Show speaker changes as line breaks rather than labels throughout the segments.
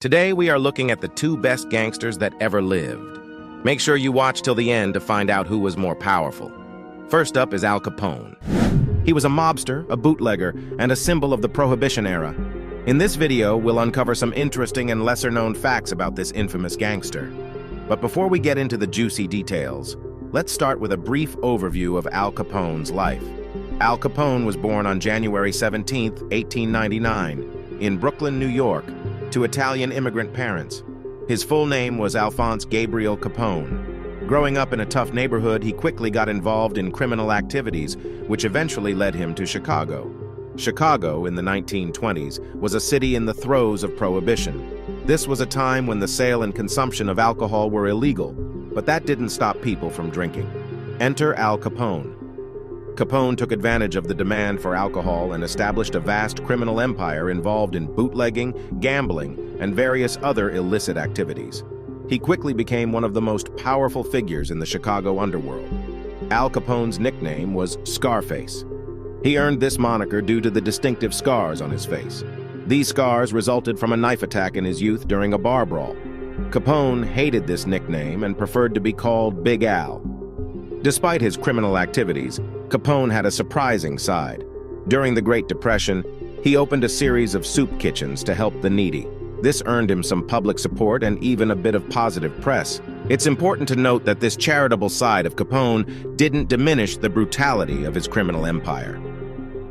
Today, we are looking at the two best gangsters that ever lived. Make sure you watch till the end to find out who was more powerful. First up is Al Capone. He was a mobster, a bootlegger, and a symbol of the Prohibition era. In this video, we'll uncover some interesting and lesser-known facts about this infamous gangster. But before we get into the juicy details, let's start with a brief overview of Al Capone's life. Al Capone was born on January 17, 1899, in Brooklyn, New York, to Italian immigrant parents. His full name was Alphonse Gabriel Capone. Growing up in a tough neighborhood, he quickly got involved in criminal activities, which eventually led him to Chicago. Chicago, in the 1920s, was a city in the throes of Prohibition. This was a time when the sale and consumption of alcohol were illegal, but that didn't stop people from drinking. Enter Al Capone. Capone took advantage of the demand for alcohol and established a vast criminal empire involved in bootlegging, gambling, and various other illicit activities. He quickly became one of the most powerful figures in the Chicago underworld. Al Capone's nickname was Scarface. He earned this moniker due to the distinctive scars on his face. These scars resulted from a knife attack in his youth during a bar brawl. Capone hated this nickname and preferred to be called Big Al. Despite his criminal activities, Capone had a surprising side. During the Great Depression, he opened a series of soup kitchens to help the needy. This earned him some public support and even a bit of positive press. It's important to note that this charitable side of Capone didn't diminish the brutality of his criminal empire.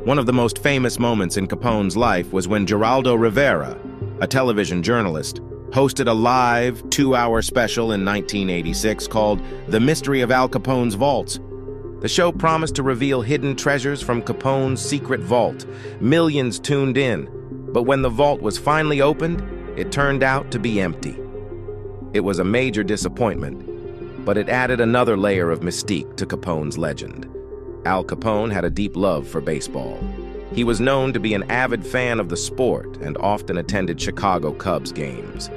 One of the most famous moments in Capone's life was when Geraldo Rivera, a television journalist, hosted a live 2-hour special in 1986 called The Mystery of Al Capone's Vaults. The show promised to reveal hidden treasures from Capone's secret vault. Millions tuned in, but when the vault was finally opened, it turned out to be empty. It was a major disappointment, but it added another layer of mystique to Capone's legend. Al Capone had a deep love for baseball. He was known to be an avid fan of the sport and often attended Chicago Cubs games.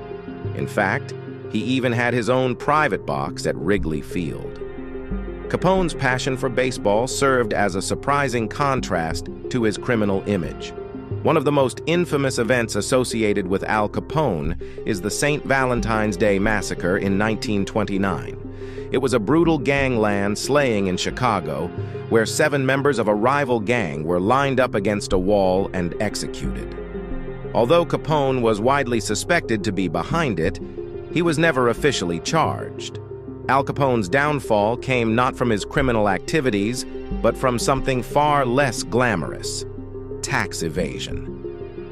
In fact, he even had his own private box at Wrigley Field. Capone's passion for baseball served as a surprising contrast to his criminal image. One of the most infamous events associated with Al Capone is the St. Valentine's Day Massacre in 1929. It was a brutal gangland slaying in Chicago, where 7 members of a rival gang were lined up against a wall and executed. Although Capone was widely suspected to be behind it, he was never officially charged. Al Capone's downfall came not from his criminal activities, but from something far less glamorous: tax evasion.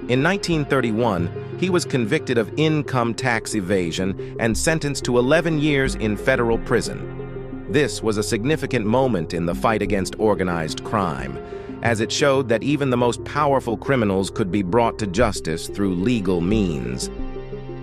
In 1931, he was convicted of income tax evasion and sentenced to 11 years in federal prison. This was a significant moment in the fight against organized crime, as it showed that even the most powerful criminals could be brought to justice through legal means.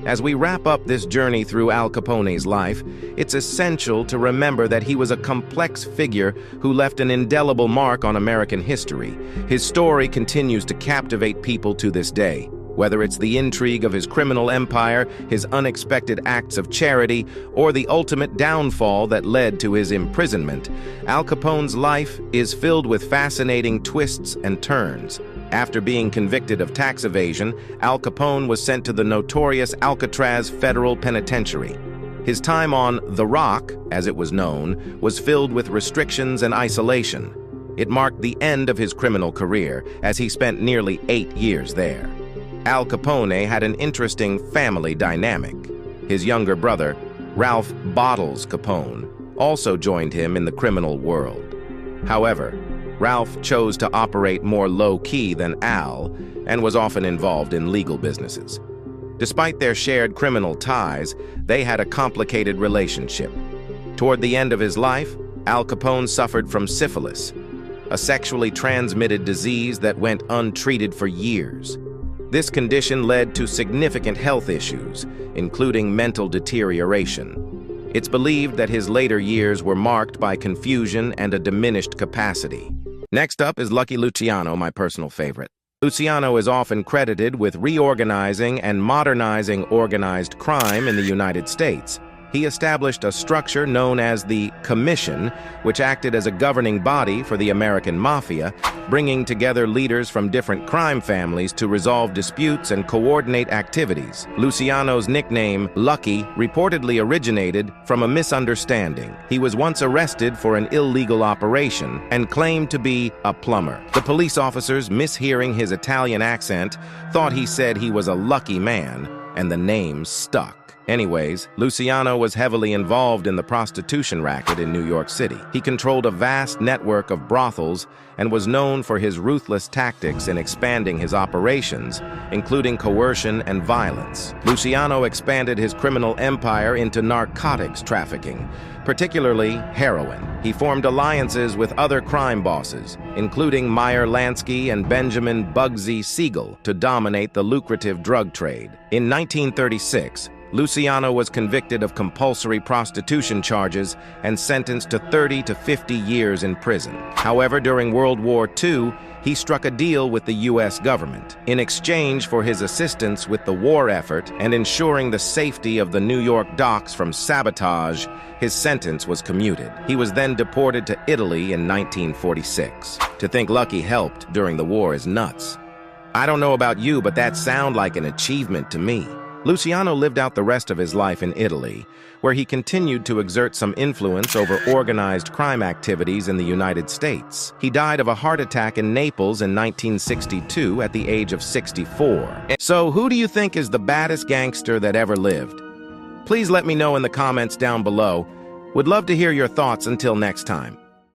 As we wrap up this journey through Al Capone's life, it's essential to remember that he was a complex figure who left an indelible mark on American history. His story continues to captivate people to this day. Whether it's the intrigue of his criminal empire, his unexpected acts of charity, or the ultimate downfall that led to his imprisonment, Al Capone's life is filled with fascinating twists and turns. After being convicted of tax evasion, Al Capone was sent to the notorious Alcatraz Federal Penitentiary. His time on The Rock, as it was known, was filled with restrictions and isolation. It marked the end of his criminal career, as he spent nearly 8 years there. Al Capone had an interesting family dynamic. His younger brother, Ralph Bottles Capone, also joined him in the criminal world. However, Ralph chose to operate more low-key than Al and was often involved in legal businesses. Despite their shared criminal ties, they had a complicated relationship. Toward the end of his life, Al Capone suffered from syphilis, a sexually transmitted disease that went untreated for years. This condition led to significant health issues, including mental deterioration. It's believed that his later years were marked by confusion and a diminished capacity. Next up is Lucky Luciano, my personal favorite. Luciano is often credited with reorganizing and modernizing organized crime in the United States. he established a structure known as the Commission, which acted as a governing body for the American Mafia, bringing together leaders from different crime families to resolve disputes and coordinate activities. Luciano's nickname, Lucky, reportedly originated from a misunderstanding. He was once arrested for an illegal operation and claimed to be a plumber. The police officers, mishearing his Italian accent, thought he said he was a lucky man, and the name stuck. Anyways, Luciano was heavily involved in the prostitution racket in New York City. He controlled a vast network of brothels and was known for his ruthless tactics in expanding his operations, including coercion and violence. Luciano expanded his criminal empire into narcotics trafficking, particularly heroin. He formed alliances with other crime bosses, including Meyer Lansky and Benjamin Bugsy Siegel, to dominate the lucrative drug trade. In 1936, Luciano was convicted of compulsory prostitution charges and sentenced to 30 to 50 years in prison. However, during World War II, he struck a deal with the U.S. government. In exchange for his assistance with the war effort and ensuring the safety of the New York docks from sabotage, his sentence was commuted. He was then deported to Italy in 1946. To think Lucky helped during the war is nuts. I don't know about you, but that sounds like an achievement to me. Luciano lived out the rest of his life in Italy, where he continued to exert some influence over organized crime activities in the United States. He died of a heart attack in Naples in 1962 at the age of 64. So, who do you think is the baddest gangster that ever lived? Please let me know in the comments down below. Would love to hear your thoughts until next time.